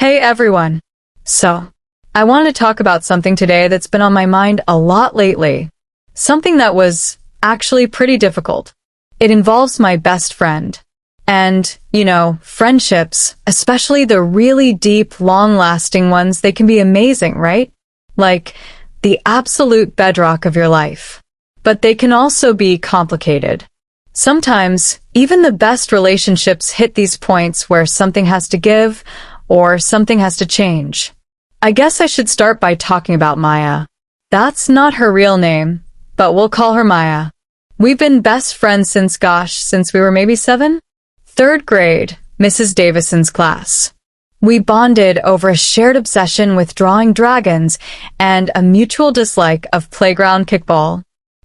Hey everyone! So, I wanted to talk about something today that's been on my mind a lot lately. Something that was actually pretty difficult. It involves my best friend. And, friendships, especially the really deep, long-lasting ones, they can be amazing, right? Like, the absolute bedrock of your life. But they can also be complicated. Sometimes, even the best relationships hit these points where something has to give, or something has to change. I guess I should start by talking about Maya. That's not her real name, but we'll call her Maya. We've been best friends since we were maybe 7? Third grade, Mrs. Davison's class. We bonded over a shared obsession with drawing dragons and a mutual dislike of playground kickball.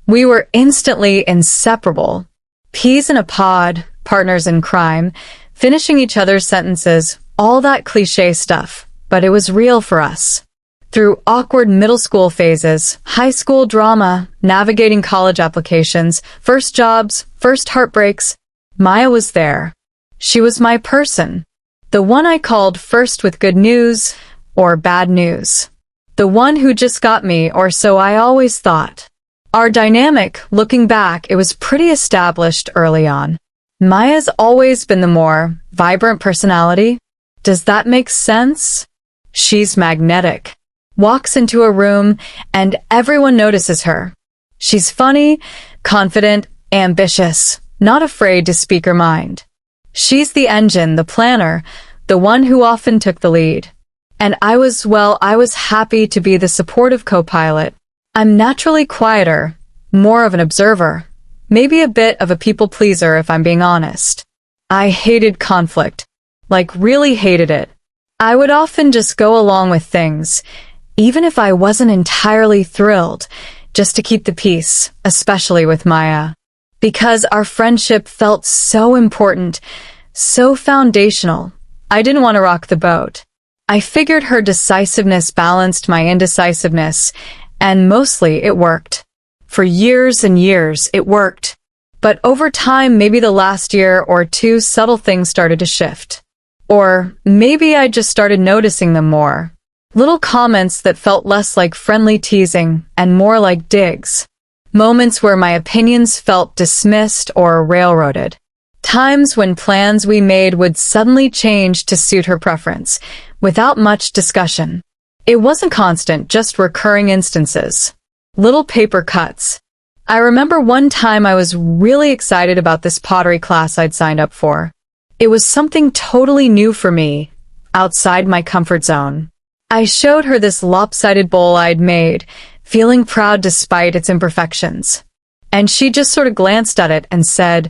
We were instantly inseparable. Peas in a pod, partners in crime, finishing each other's sentences, all that cliché stuff, but it was real for us. Through awkward middle school phases, high school drama, navigating college applications, first jobs, first heartbreaks, Maya was there. She was my person. The one I called first with good news or bad news. The one who just got me, or so I always thought. Our dynamic, looking back, it was pretty established early on. Maya's always been the more vibrant personality. Does that make sense? She's magnetic. Walks into a room and everyone notices her. She's funny, confident, ambitious, not afraid to speak her mind. She's the engine, the planner, the one who often took the lead. And I was happy to be the supportive co-pilot. I'm naturally quieter, more of an observer, maybe a bit of a people pleaser if I'm being honest. I hated conflict. Really hated it. I would often just go along with things, even if I wasn't entirely thrilled, just to keep the peace, especially with Maya. Because our friendship felt so important, so foundational, I didn't want to rock the boat. I figured her decisiveness balanced my indecisiveness, and mostly it worked. For years and years, it worked. But over time, maybe the last year or two, subtle things started to shift. Or maybe I just started noticing them more. Little comments that felt less like friendly teasing and more like digs. Moments where my opinions felt dismissed or railroaded. Times when plans we made would suddenly change to suit her preference, without much discussion. It wasn't constant, just recurring instances. Little paper cuts. I remember one time I was really excited about this pottery class I'd signed up for. It was something totally new for me, outside my comfort zone. I showed her this lopsided bowl I'd made, feeling proud despite its imperfections. And she just sort of glanced at it and said,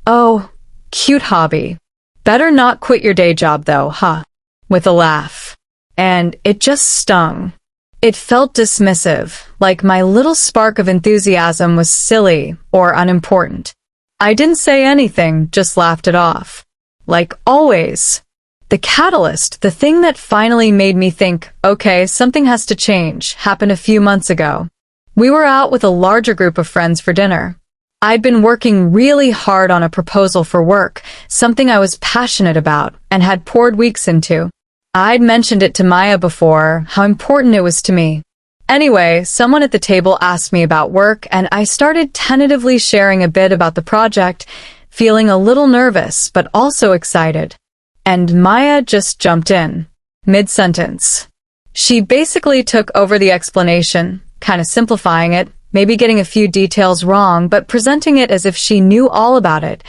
"Oh, cute hobby. Better not quit your day job though, huh?" With a laugh. And it just stung. It felt dismissive, like my little spark of enthusiasm was silly or unimportant. I didn't say anything, just laughed it off. Like always. The catalyst, the thing that finally made me think, okay, something has to change, happened a few months ago. We were out with a larger group of friends for dinner. I'd been working really hard on a proposal for work, something I was passionate about and had poured weeks into. I'd mentioned it to Maya before, how important it was to me. Anyway, someone at the table asked me about work, and I started tentatively sharing a bit about the project, feeling a little nervous, but also excited. And Maya just jumped in, mid-sentence. She basically took over the explanation, kind of simplifying it, maybe getting a few details wrong, but presenting it as if she knew all about it,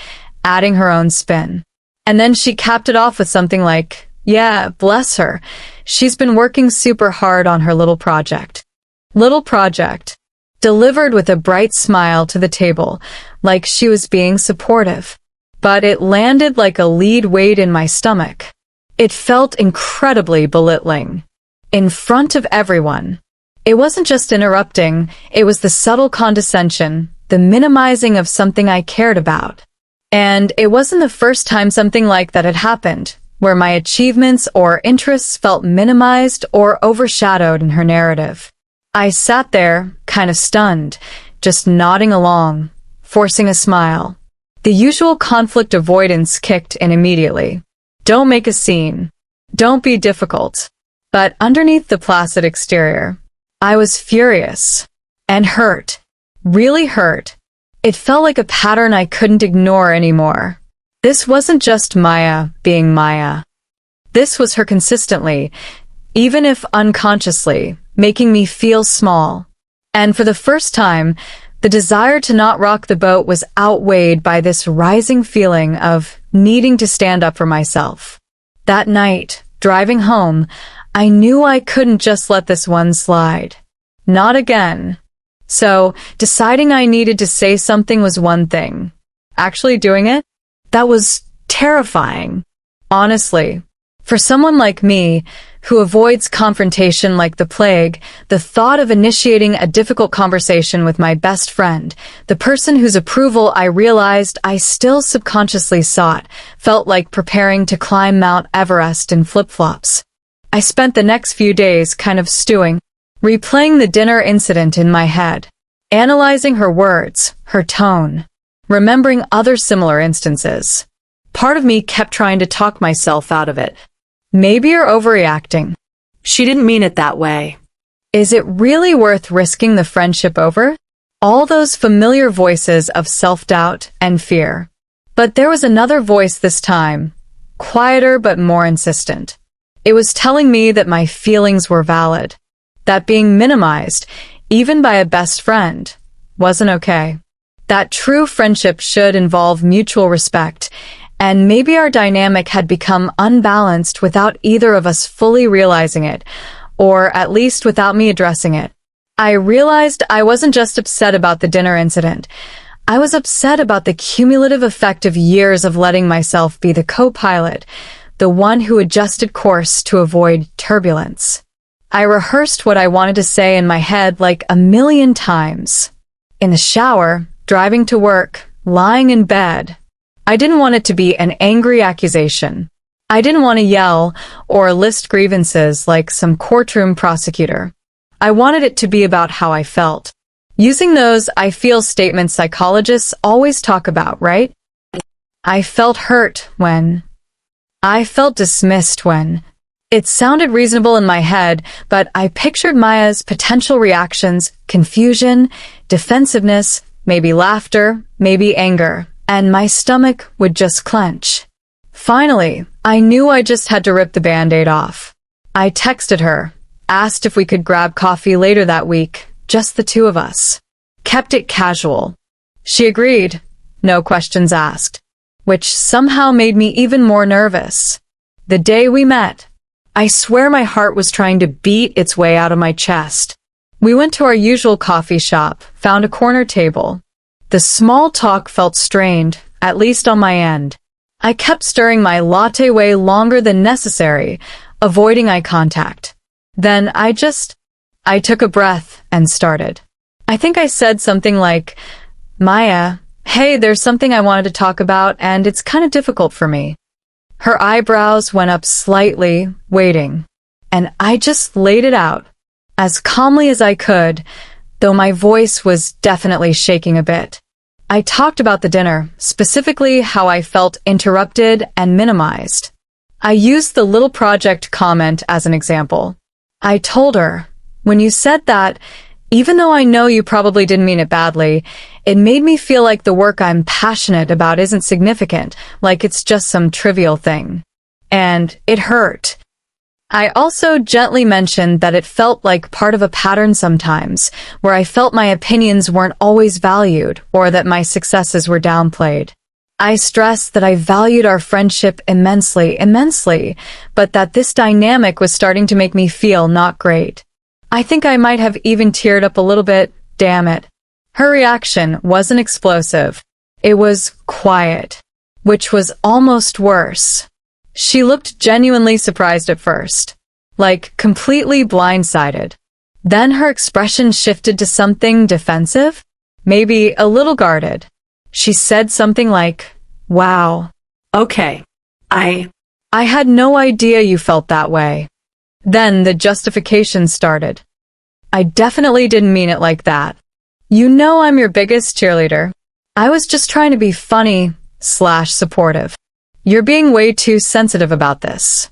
adding her own spin. And then she capped it off with something like, "Yeah, bless her. She's been working super hard on her little project." Little project. Delivered with a bright smile to the table, like she was being supportive. But it landed like a lead weight in my stomach. It felt incredibly belittling. In front of everyone. It wasn't just interrupting, it was the subtle condescension, the minimizing of something I cared about. And it wasn't the first time something like that had happened, where my achievements or interests felt minimized or overshadowed in her narrative. I sat there, kind of stunned, just nodding along, forcing a smile. The usual conflict avoidance kicked in immediately. Don't make a scene. Don't be difficult. But underneath the placid exterior, I was furious and hurt, really hurt. It felt like a pattern I couldn't ignore anymore. This wasn't just Maya being Maya. This was her consistently, even if unconsciously, making me feel small. And for the first time, the desire to not rock the boat was outweighed by this rising feeling of needing to stand up for myself. That night, driving home, I knew I couldn't just let this one slide. Not again. So, deciding I needed to say something was one thing. Actually doing it? That was terrifying. Honestly. For someone like me, who avoids confrontation like the plague, the thought of initiating a difficult conversation with my best friend, the person whose approval I realized I still subconsciously sought, felt like preparing to climb Mount Everest in flip-flops. I spent the next few days kind of stewing, replaying the dinner incident in my head, analyzing her words, her tone, remembering other similar instances. Part of me kept trying to talk myself out of it. Maybe you're overreacting. She didn't mean it that way. Is it really worth risking the friendship over? All those familiar voices of self-doubt and fear. But there was another voice this time, quieter but more insistent. It was telling me that my feelings were valid, that being minimized, even by a best friend, wasn't okay. That true friendship should involve mutual respect, and maybe our dynamic had become unbalanced without either of us fully realizing it, or at least without me addressing it. I realized I wasn't just upset about the dinner incident. I was upset about the cumulative effect of years of letting myself be the co-pilot, the one who adjusted course to avoid turbulence. I rehearsed what I wanted to say in my head like a million times. In the shower, driving to work, lying in bed. I didn't want it to be an angry accusation. I didn't want to yell or list grievances like some courtroom prosecutor. I wanted it to be about how I felt. Using those I feel statements psychologists always talk about, right? I felt hurt when. I felt dismissed when. It sounded reasonable in my head, but I pictured Maya's potential reactions, confusion, defensiveness, maybe laughter, maybe anger, and my stomach would just clench. Finally, I knew I just had to rip the Band-Aid off. I texted her, asked if we could grab coffee later that week, just the two of us. Kept it casual. She agreed, no questions asked, which somehow made me even more nervous. The day we met, I swear my heart was trying to beat its way out of my chest. We went to our usual coffee shop, found a corner table. The small talk felt strained, at least on my end. I kept stirring my latte way longer than necessary, avoiding eye contact. Then I took a breath and started. I think I said something like, "Maya, hey, there's something I wanted to talk about and it's kind of difficult for me." Her eyebrows went up slightly, waiting, and I just laid it out, as calmly as I could, though my voice was definitely shaking a bit. I talked about the dinner, specifically how I felt interrupted and minimized. I used the little project comment as an example. I told her, when you said that, even though I know you probably didn't mean it badly, it made me feel like the work I'm passionate about isn't significant, like it's just some trivial thing. And it hurt. I also gently mentioned that it felt like part of a pattern sometimes, where I felt my opinions weren't always valued or that my successes were downplayed. I stressed that I valued our friendship immensely, but that this dynamic was starting to make me feel not great. I think I might have even teared up a little bit, damn it. Her reaction wasn't explosive. It was quiet, which was almost worse. She looked genuinely surprised at first, like completely blindsided. Then her expression shifted to something defensive, maybe a little guarded. She said something like, "Wow. Okay. I had no idea you felt that way." Then the justification started. "I definitely didn't mean it like that. You know I'm your biggest cheerleader. I was just trying to be funny/supportive. You're being way too sensitive about this."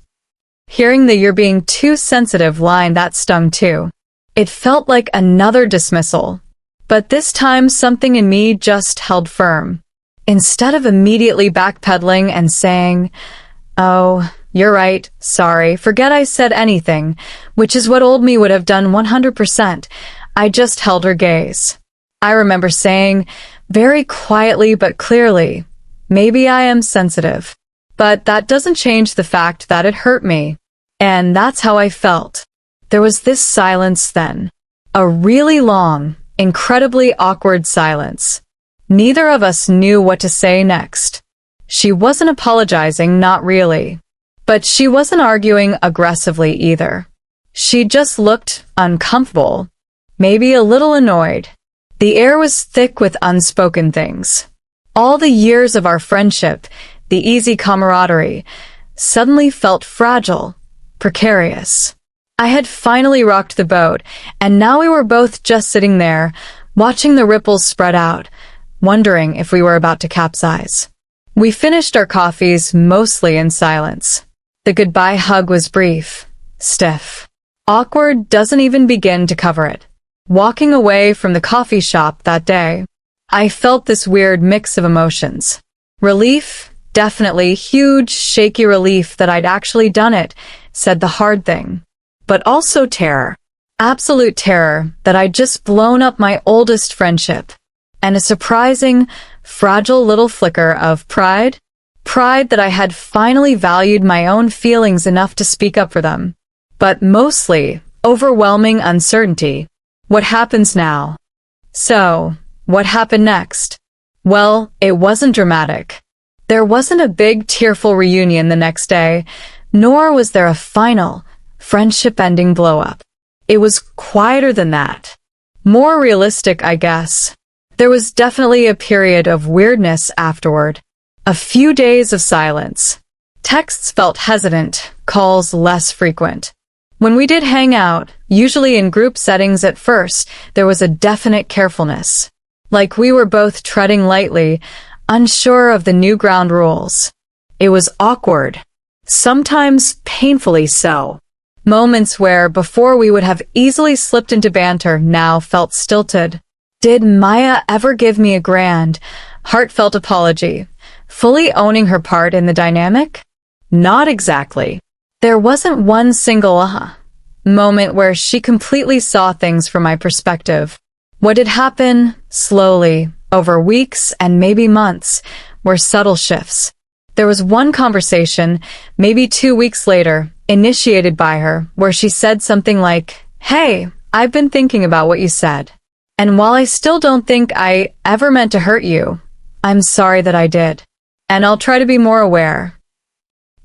Hearing the "you're being too sensitive" line, that stung too. It felt like another dismissal. But this time something in me just held firm. Instead of immediately backpedaling and saying, "Oh, you're right, sorry, forget I said anything," which is what old me would have done 100%, I just held her gaze. I remember saying, very quietly but clearly, "Maybe I am sensitive. But that doesn't change the fact that it hurt me." And that's how I felt. There was this silence then. A really long, incredibly awkward silence. Neither of us knew what to say next. She wasn't apologizing, not really. But she wasn't arguing aggressively either. She just looked uncomfortable, maybe a little annoyed. The air was thick with unspoken things. All the years of our friendship, the easy camaraderie, suddenly felt fragile, precarious. I had finally rocked the boat, and now we were both just sitting there, watching the ripples spread out, wondering if we were about to capsize. We finished our coffees mostly in silence. The goodbye hug was brief, stiff. Awkward doesn't even begin to cover it. Walking away from the coffee shop that day, I felt this weird mix of emotions. Relief, definitely huge, shaky relief that I'd actually done it, said the hard thing. But also terror. Absolute terror that I'd just blown up my oldest friendship. And a surprising, fragile little flicker of pride. Pride that I had finally valued my own feelings enough to speak up for them. But mostly, overwhelming uncertainty. What happens now? So, what happened next? Well, it wasn't dramatic. There wasn't a big tearful reunion the next day, nor was there a final, friendship-ending blow-up. It was quieter than that. More realistic, I guess. There was definitely a period of weirdness afterward. A few days of silence. Texts felt hesitant, calls less frequent. When we did hang out, usually in group settings at first, there was a definite carefulness. Like we were both treading lightly, unsure of the new ground rules. It was awkward. Sometimes painfully so. Moments where, before we would have easily slipped into banter, now felt stilted. Did Maya ever give me a grand, heartfelt apology, fully owning her part in the dynamic? Not exactly. There wasn't one single moment where she completely saw things from my perspective. What did happen, slowly, over weeks and maybe months, were subtle shifts. There was one conversation, maybe 2 weeks later, initiated by her, where she said something like, "Hey, I've been thinking about what you said. And while I still don't think I ever meant to hurt you, I'm sorry that I did. And I'll try to be more aware."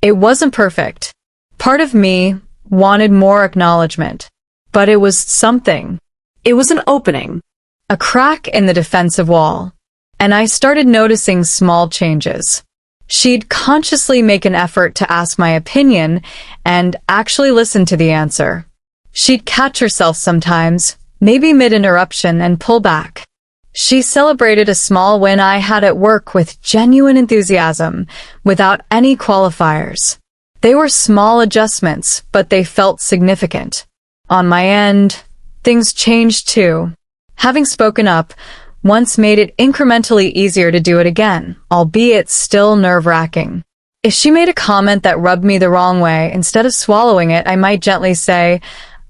It wasn't perfect. Part of me wanted more acknowledgement. But it was something. It was an opening. A crack in the defensive wall. And I started noticing small changes. She'd consciously make an effort to ask my opinion and actually listen to the answer. She'd catch herself sometimes, maybe mid-interruption, and pull back. She celebrated a small win I had at work with genuine enthusiasm, without any qualifiers. They were small adjustments, but they felt significant. On my end, things changed too. Having spoken up once made it incrementally easier to do it again, albeit still nerve-wracking. If she made a comment that rubbed me the wrong way, instead of swallowing it, I might gently say,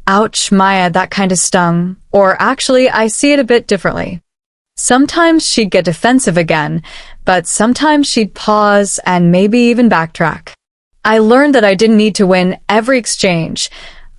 "Ouch, Maya, that kind of stung," or "Actually, I see it a bit differently." Sometimes she'd get defensive again, but sometimes she'd pause and maybe even backtrack. I learned that I didn't need to win every exchange.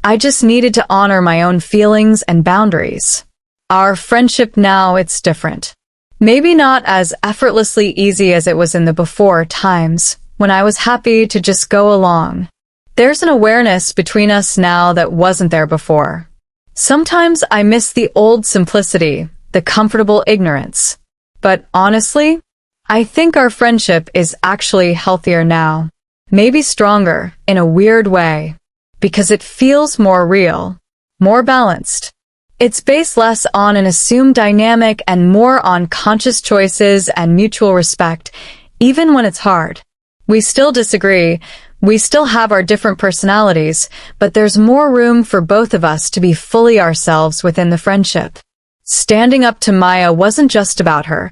I just needed to honor my own feelings and boundaries. Our friendship now, it's different. Maybe not as effortlessly easy as it was in the before times, when I was happy to just go along. There's an awareness between us now that wasn't there before. Sometimes I miss the old simplicity, the comfortable ignorance. But honestly, I think our friendship is actually healthier now. Maybe stronger, in a weird way. Because it feels more real, more balanced. It's based less on an assumed dynamic and more on conscious choices and mutual respect, even when it's hard. We still disagree, We still have our different personalities, but there's more room for both of us to be fully ourselves within the friendship. Standing up to Maya wasn't just about her.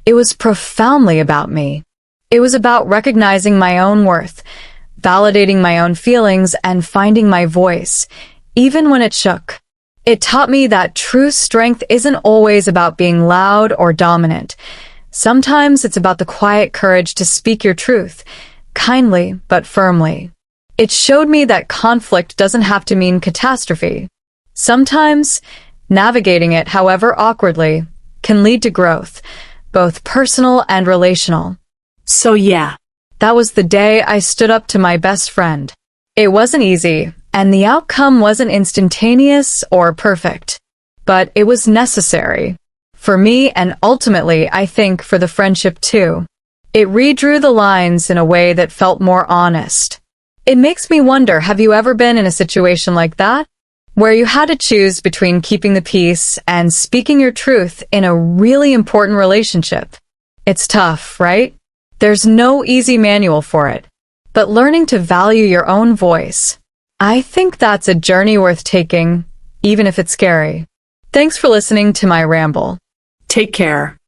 It was profoundly about me. It was about recognizing my own worth, validating my own feelings, and finding my voice, even when it shook. It taught me that true strength isn't always about being loud or dominant. Sometimes it's about the quiet courage to speak your truth, kindly but firmly. It showed me that conflict doesn't have to mean catastrophe. Sometimes, navigating it, however awkwardly, can lead to growth, both personal and relational. So yeah, That was the day I stood up to my best friend. It wasn't easy, and the outcome wasn't instantaneous or perfect. But it was necessary. For me, and ultimately, I think, for the friendship too. It redrew the lines in a way that felt more honest. It makes me wonder, have you ever been in a situation like that? Where you had to choose between keeping the peace and speaking your truth in a really important relationship? It's tough, right? There's no easy manual for it. But learning to value your own voice, I think that's a journey worth taking, even if it's scary. Thanks for listening to my ramble. take care.